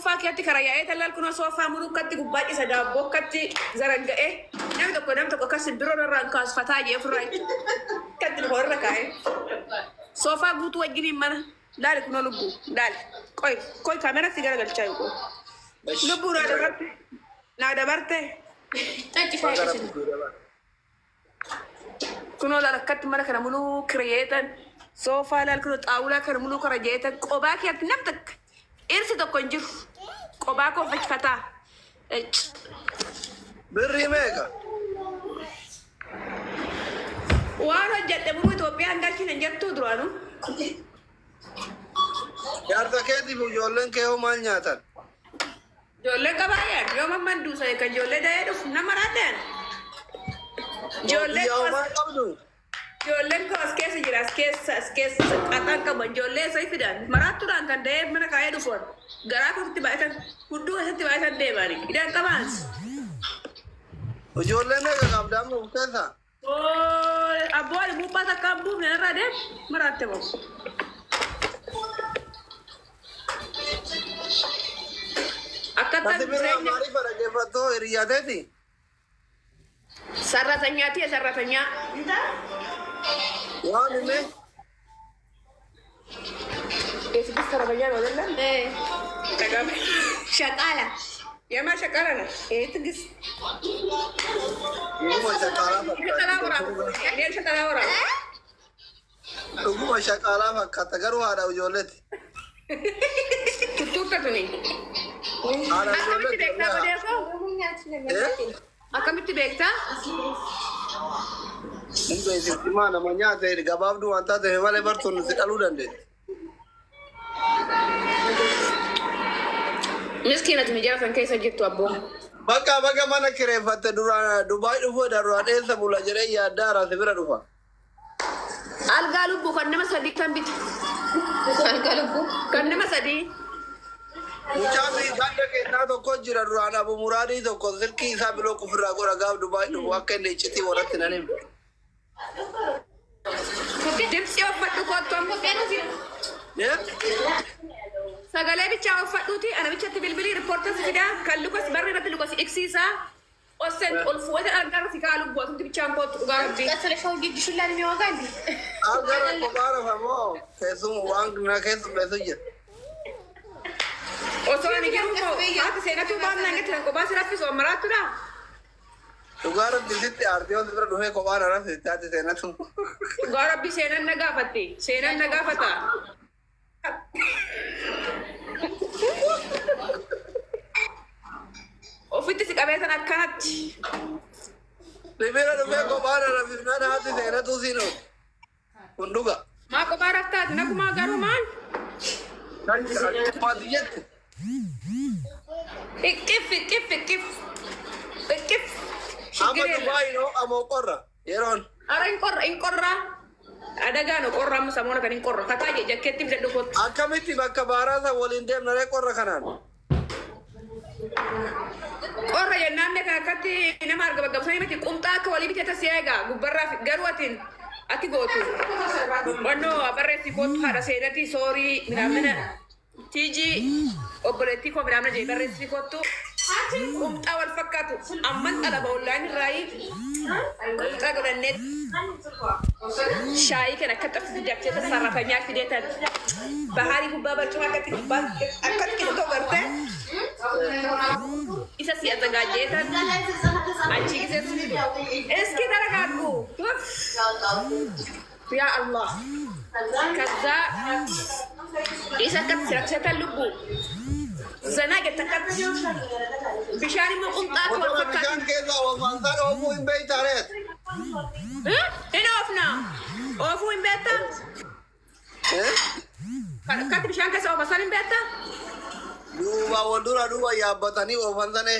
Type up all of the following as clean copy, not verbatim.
soofaa keetti karayaa'ee tallaal kunoo soofaa murukkatti gubbaa isa daabbokkatti zaranga'ee namni tokko akkas biroo irraan kaasfataa jee ofirraa katti lufa irra kaa'ee soofaa guutuu wajjiniin mana daali kunoo lubbuu daali qoy kaameratti garagalchaa yoo lubbuu naa dabarte kunoo lakkatti mana kana muluu kireyeetan soofaa laal kunoo xaawulaa kana muluu karajeetan qobaa keetti nam takka irsi tokko hin jiru qobaa koo fachifataa birrii meeqa waan hojjedhe muluu Itoophiyaan galchiin hin jettuu duraanu jaarta keetiif ijoolleen kee hoo maal nyaatan ijoolleen qabaayaan yoo mamman duusa kan ijoollee da'ee dhufu nama raadaan ijoolleen koo as keessa jira as keessa qaxaan qaba ijoollee isa fidan maraattuudhaan kan da'ee mana kaayee dhufoon garaa kootti baay'atan hudduu keessatti baay'atan deemani idaan qabaan ijoolleen meeqa qabdaa amma keessa abboon buuphaa takkaan buufne irraa deem maraatte moo Nanti biraa maaliif dhaggeeffattoo hiriyaateeti? Sarratanyaati sarratanyaa. Waan inni? Eessi sarratanyaa noo dallan? Kagame. Shaqaala. Yamaa shaqaala na. Eetigis. Dhuguma shaqaalaa fakkaata. Dhuguma shaqaalaa fakkaata garuu haadha ijoolleeti. Tuttuuta tuni. Akkamitti beektaa odeeffoo? Akkamitti beektaa? Himaa nama nyaate gabaabduu waan taateef malee bartuun si dhaluu dandeenya. Miskiinati mijaara san keessa jirtu abboo. Bakka mana kireeffatte duraan Dubaay dhufuu duraan eessa bula jedhee yaaddaa araasi bira dhufa. Algaa lubbuu kan nama sadii kan bitu. Algaa lubbuu kan nama sadii. Mucaan ganda kennaa tokko jira duraan Abu Muraadii tokko silkii isaa biloo kufirraa godha gaaf Dubaay dhufu akka inni iccitii warratti nan himu. Dibsii uffadhu kottu ammoo sagalee bichaa uffadhuuti ana bichatti bilbilii riippoortas fidaa kan lukas barri irratti lukas iksiisaa ossen ol fuudhee argaa si kaa lubbuu atumti bichaan kottu dhugaa rabbii. Qasale shawii giddishuullaan mi wagaan di. Agara kophaara famoo keessumu waan na keessummeessu jira. Osoo ani jiru moo haati seenatuu baamnaa ngetti kan kophaa si raffisu ammaraattuudha. Dhugaa rabbi sitti aartii ol bira dhufee kophaa na raffisti haati seenatu. Dhugaa rabbi seenan na gaafatti seenan na gaafata. Ofitti si qabeetan akkanatti. Bibira dhufee kophaa na raffisnaan haati seenatu siinoo. Kun dhuga. Maa kophaa raftaati nagumaa garuu maal? Maati jette? Ikkif. Amma Dubaay noo amoo qorra yeroon. Ara in qorra. Adagaan qorra amma samoona kan in qorra. Kataa jakkeetti bidadhu kottu. Akkamitti bakka baaraasa waliin deemnaree qorra kanaan? Qorra jennaan kan akkatti nama arga baggabsanii miti qumxaa akka walii bitee tasii eegaa gubbarraa garuu atiin ati gootu. Wannoo barreessi kottu haadha seenatii soorii midhaamina tiijii obboleettii koo midhaamina jee barreessi kottu. Qumxaa wal fakkaatu amman dhalaba ollaan irraayi qumxaa godhannee shaayii kan akka xaffi jakkeeta sarrafanyaa fideetan bahaarii gubbaa barcuma akkatti qilxoo gartee isa si azagaajeetan achi giseetu eski daragaadhu yaa Allah kaza isa akkatti sirakseetan lubbuu zanaa gettakatti bishaani moo qumxaatu wal fakkaatu bishaan keessa oofaansaan oofuu hin beeytaareet. Hin oofna oofuu hin beektaa? Akkatti bishaan keessa oofaansaan hin beektaa? Duuba wal dura duuba yaabbatanii oofaansane.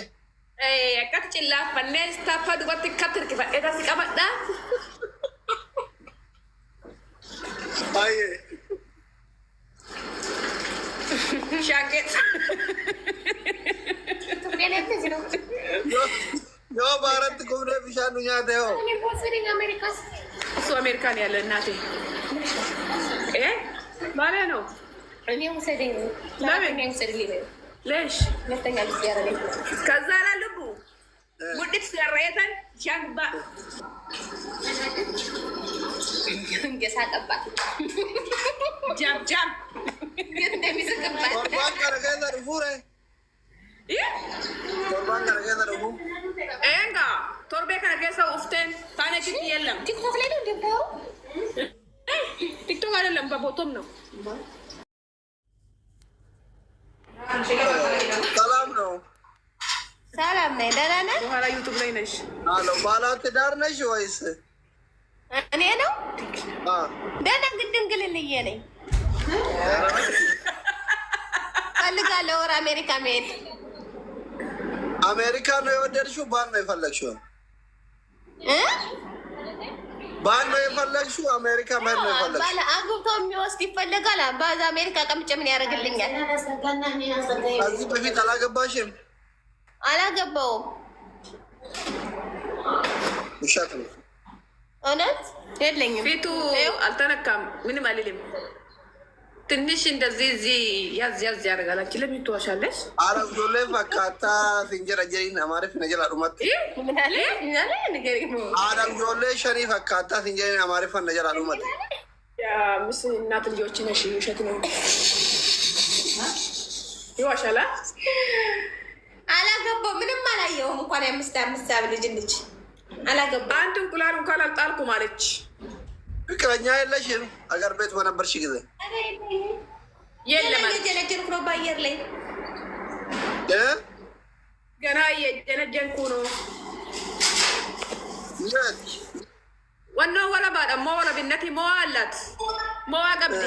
Akkatti cillaaffannee istaaffaa dubatti akkatti hirkifadhee tasii qabadhaa. Baay'ee. Shaakkeessa. Yoo baaratti kumnee bishaan nu nyaate hoo. Su Amerikaan yaalla እናቴ ማለ ነው እኔ ውሰደኝ ለምን ያንሰድልኝ ليش؟ ሁለተኛ ጊዜ ያረገኝ ከዛ ላልቡ ሙድት ሰራየተን ሻንባ ሳቀባት ጃም ጃም እንደሚስቅባት Korban karageza rufure. Korban karageza rufu. ኤንጋ ቶርቤ ከነገሰ ኡፍቴን ታነኪት የለም ቲክቶክ ላይ ነው እንደምታየው ቲክቶክ አይደለም በቦቶም ነው ሰላም ነው። ሰላም ነኝ ደህና ነህ በኋላ ዩቱብ ላይ ነሽ አሎ ባለ ትዳር ነሽ ወይስ? እኔ ነው አ ደህና ግድንግልልዬ ነኝ ፈልጋለሁ ወደ አሜሪካ መሄድ አሜሪካ ነው የወደድሽው? ባል ነው የፈለግሽው? ባል ነው የፈለግሽው? አሜሪካ መሄድ ነው የፈለግሽው? ባለ አግብቶ የሚወስድ ይፈለጋል። ባዛ አሜሪካ ቀምጬ ምን ያደርግልኛል? ከዚህ በፊት አላገባሽም? አላገባውም። ውሸት ነው። እውነት የለኝም። ፊቱ አልተነካም ምንም አልልም ትንሽ እንደዚህ እዚህ ያዝ ያዝ ያደርጋል አንቺ ለምን ትዋሻለሽ አረብ ዶሌ ፈካታ ሲንጀራጀሪን አማሪፍ ነጀላ ዱመት ምን አለ ንገሪኝ። አረብ ዶሌ ሸሪ ፈካታ ሲንጀሪን አማሪፍ ነጀላ ዱመት ያ ምስ እናት ልጆች ነሽ ውሸት ነው ይዋሻላ አላገባው ምንም አላየሁም። እንኳን የአምስት ልጅ አላገባው። አንድ እንቁላል እንኳን አልጣልኩም አለች። ፍቅረኛ የለሽም? አገር ቤት በነበርሽ ጊዜ የለም ጀነጀንኩ ነው በአየር ላይ ገና የጀነጀንኩ ነው ወኖ ወላ ባዳ ሞ ወላ ብነቲ ሞ አላት ሞ አቀብዲ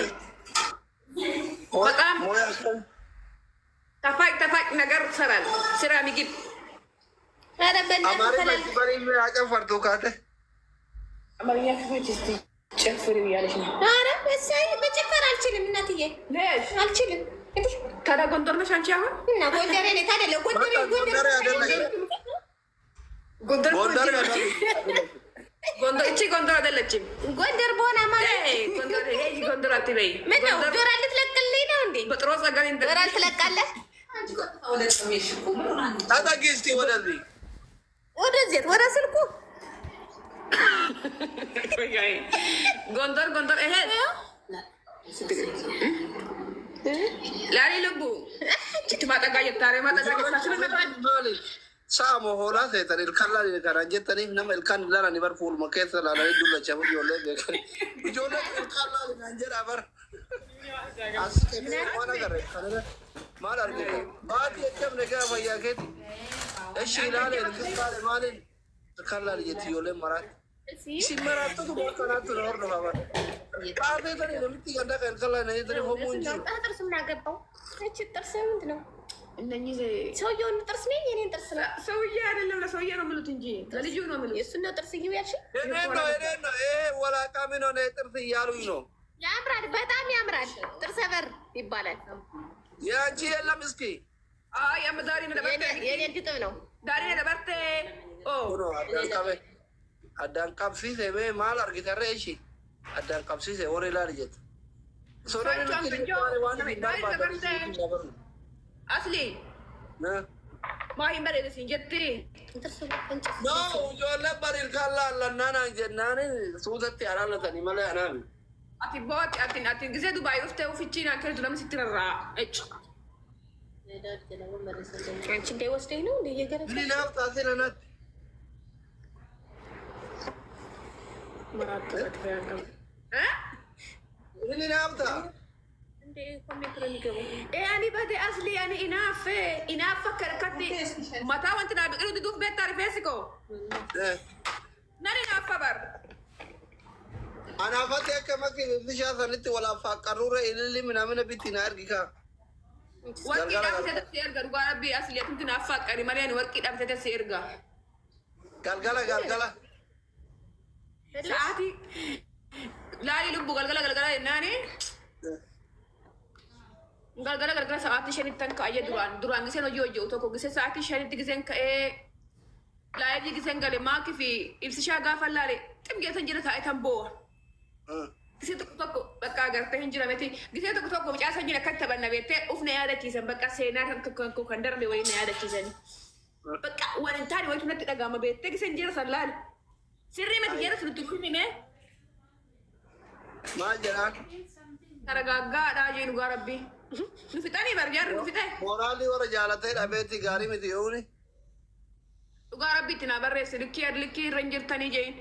በጣም ተፋቅ ነገር ሰራል ስራ ምግብ አቀፈርቱ ካተ አማርኛ ክፈች እስቲ ጨፍሪ እያለች ነው። ኧረ እሰይ መጨፈር አልችልም እናትዬ አልችልም። ታዲያ ጎንደር ነሽ አንቺ አሁን? እና ጎንደሬ ነኝ ታዲያ ጎንደር እቺ ጎንደር አይደለችም። ጎንደር በሆነ ማለት ጎንደር አትበይ። ምነው ዶራ ልትለቅልኝ ነው እንዴ? በጥሮ ጸጋሪ ዶራ ትለቃለህ? ታጣቂ እስቲ ወደዚህ ወደ ስልኩ ጎንደር ይሄ ላሊ ልቡ ማጠጋ የታሬ ማጠጋ ሳሞ ሆላ ሴተን ኢልካላ ከራጀተኒ ነመ ኢልካን ላላ ኒበር ፉል መከተ ላላ ዱለቸ ጆለ ጆለ ኢልካላ ናንጀራ በር አስከነ ዋና ገረ ከነ ማል አርገ ባቲ የከም ነገር ፈያከት እሺ ላለ ኢልካላ ማለት ኢልካላ የትዮለ መራት ሲመራጡ በቀናቱ ነው ነው ባባ ቃቴ ተኔ ለምት ይገንዳ ኢልካላ ነይ ተኔ ሆሙ እንጂ ጥርስ ምን አገባው? እቺ ጥርስ ምንድን ነው? እነኚህ ሰውየውን ጥርስ ነኝ የኔን ጥርስ ነው። ሰውዬ አይደለም ለሰውዬ ነው የሚሉት እንጂ ለልጁ ነው የሚሉት። እሱን ነው ጥርስ ይዩ ያልሽ? እኔ ነው ይሄ ወላቃ ምን ሆነ ጥርስ እያሉኝ ነው። ያምራል፣ በጣም ያምራል። ጥርሰ በር ይባላል። ያንቺ የለም እስኪ አይ አመዳሪ ነው ለበርቴ የኔ ግጥም ነው። ዳሪ ነው ለበርቴ ኦ አዳን ቀብሲሴ ማል አርጊተረ እሺ አዳን ቀብሲሴ ወሬ ላልጀት አስሊ ማሂን በሬደ ሲንጀቲ ኖ ጆለ በሪል ካላ ለናና ጀናኔ ሱተቲ አራለተኒ መለ አናሚ አቲ ቦት አቲ ጊዜ ዱባይ ውስጥ ፍቺና ከልቱ ለምን ስትረራ እጭ አንቺ እንዳይወስደኝ ነው እንደ እየገረች ምን ናፍጣ ስለናት መራት ተፈያቀም ምን ናፍጣ እንደ ኮሜንት ነው የሚገባው። ያኒ በደ አስሊ ያኒ ኢናፍ ከርከቲ ማታ ወንትና ቢቅሉ ዱፍ ቤት ታሪፌስኮ ነኒ ናፈበር አናፈቴ ከመክ ብሻ ሰንት ወላ ፈቀሩረ ኢልሊ ምናምን ቢቲና አርጊካ ወርቂ ዳምተተ ሲርጋ ዱጋራ ቢ አስሊ እንትና አፋቀሪ ማሪያን ወርቂ ዳምተተ ሲርጋ ጋልጋላ ሰዓቲ ላሊ ልቡ ጋልጋላ ናኔ galgala sa'aatii shanittan ka'ee duraan giseen hojii hojjetu tokko gisee sa'aatii shanitti giseen ka'ee laayivii giseen gale maakii fi ibsishaa gaafa laale ximgeetan jira taa'ee tan boo'a. gisee tokko bakka agartee hin jirameti gisee tokko mucaa sanyiin akka taphanna beektee ufna yaadachiisan bakka seenaa kan darbe wayii na yaadachiisan bakka waan hin taane wayitu natti dhagahama beektee gisee hin jira sallaal sirrii mati jira sirriitti himee maal jedhaan taragaaggaadhaa jee dhugaa rabbii nu fixanii barjaarri nu fixe mooraalii warra jaalatee dhabeetti gaarii miti yooni dhugaa rabbiitti naa barreesse likkii irra hin jirtanii jeen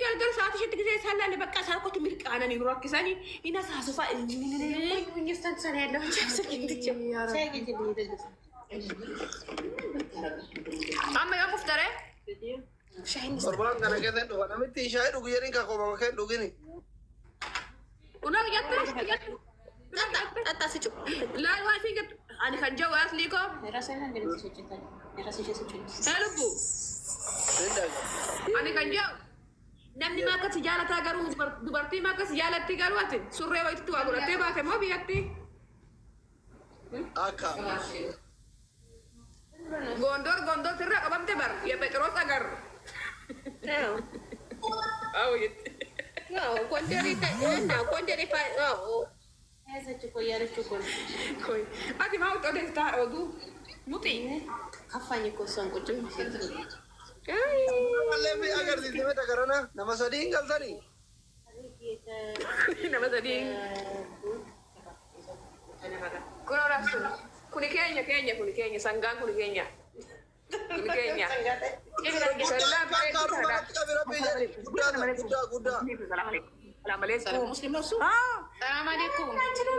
galgal saati shitti gisee sallaale bakka isaa kotti milqaananii nu rakkisanii ina saasufa Nyestan sana ya Allah. Saya gitu. amma yoo muftare torbaan kana keessatti dhufa namitti ishee dhugu jedhin ka kooma kee dhugini unaa jatta Tata sih cuk. laal waa fi gat ani kan jawu asli ko Rasanya nggak bisa cerita. Rasanya sih cuk. helubbu ani kan jawu namni maa akkas jaalataa garuu dubartii maa akkas jaalatti garuu ati surree wayititti waa godhattee baate moo biyyatti akka gondor tirra qabamte bar ya Petros agar No. awo jetti No, cuando rifa, no. Esa cuko yara cuko. koy ati maa utoo deestaa oduu muti Kafanya kosong kucing. mallee fi agarsiisee dagarana nama sadii hin galtanii nama sadii kunoo raabsun kuni keenya sangaan kuni keenya guddaa Muslim nusu. Assalamualaikum.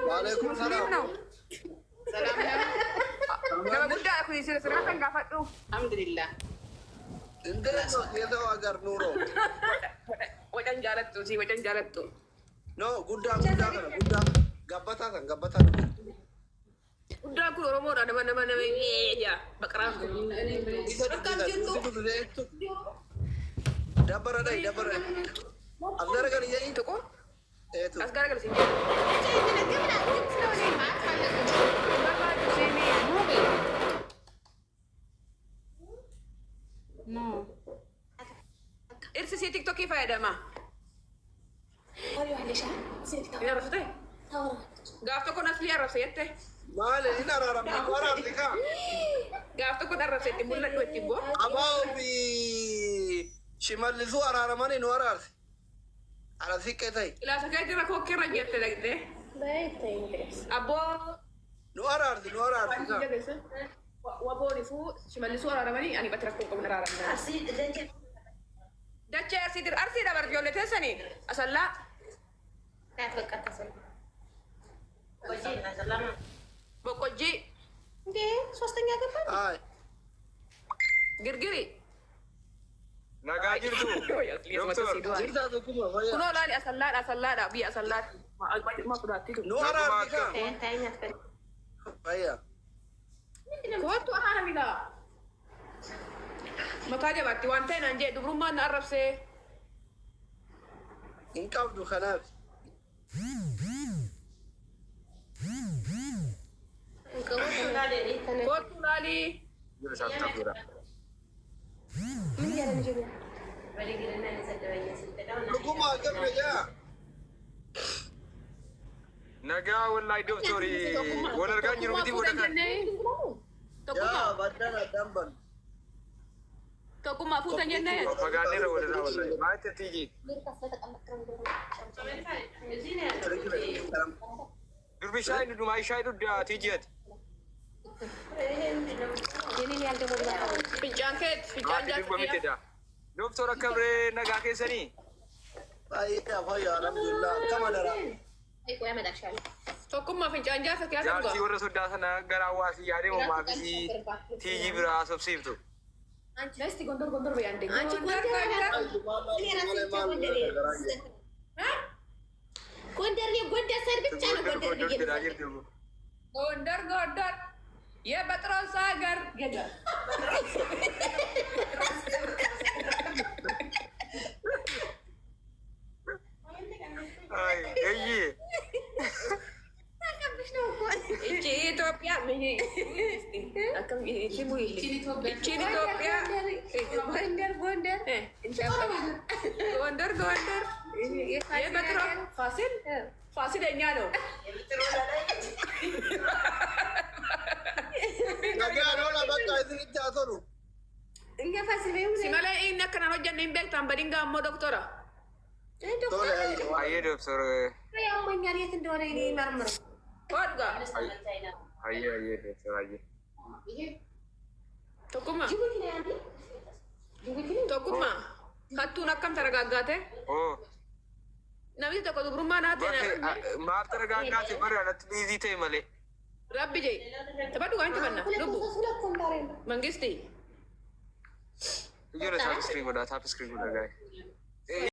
waalaikumsalam Nama guddaa kuni sirraa kan gaafadhu Alhamdulillah. indeeso keessa agar nuuro wacan jaalattu no guddaa kana guddaa gabbataa guddaan kun oromoodha nama ija baqaraan kun dabbara asgara gadi jedhin tuqu eetu as gara galsin No. irsi si tiktokii fayyadama Ayo Alisha. hin arrabsite Tahu. gaaf tokko nasli arrabse jette maali hin araaramne waraabsi kaa gaaf tokko arrabse itti mul'adhu itti boo abaa fi shimallisuu araaramanii nu araarse ana siqqee ta'e ilaasa kee jira kookkeerra jette dagde Baik, Inggris. abboo nu araarsi kaa waboonifu shimallisuu araaramanii ani batti rakkoo qabna araaramna Asli dan dachee arsiidha bar ijoollee teessanii asallaa Dapat kata saya. boqqojjii Oke, swastanya apa? ay girgiri Nagaa jirtu. Doktor. jirtaa tokkuma fayyaa kunoo laali asallaadha biyya asallaadha ma fudhaattitu nu araarsi kaa Saya tanya kan. fayyaa kootu araaramila mataa jabaatti waan ta'e naan jee dubrummaan na arrabsee hin qabdu kanaaf Kamu kenal ini kan? kootu laali Ini jalan juga. Balik gila nanti saya tanya sih. dhuguma gamne jaa Nagaa wallahi doktori. Wal argaa jiru miti wal argaa. yaa baddana damban tokkummaa fuutan jennee Fagaanneerra wal irraa wallahi. Maal tiji? Durbi shaayii dhumaa shaayii dhudhaa tijiati. Ini yang kamu bilang. fincaan Maati durba jaatti mitedha. Doktor akkamree nagaa keessanii? fayyaa fayyaa alhamdulillah kama dara Ayo, aku yang ada shal. tokkummaa fincaan jaasa kiyaasa Jaartii dhugaa warra soddaa sana gara hawaasii yaadee uumaa fi tijii biraa sobsiiftu. Dasti gondor bayaan deh. Anci Gondarnya gondar servis cara gondar begini. Gondor. Ya Batros Sagar. Gagal. Ay, gayyi. Ici Ethiopia mihi. Akka Ichiin Itoophiyaa. Gondar. Metro. Fasil የእኛ ነው። Simala inni akkana hojjanne hin beektan badingaa ammoo doktora. Ayyee doktor. Hodga. Ayyee doktor ayyee. Tokkummaa. Hattuun akkam taragaaggaate? Oo. Namni tokko dubrummaa naate. Maaf taragaaggaate bari alatti dhiizii ta'e malee. Rabbi jee. Taphadhu waan taphannaa. Lubbu. Mangisti. Ijoollee taap iskiriin godhaa gaa'e.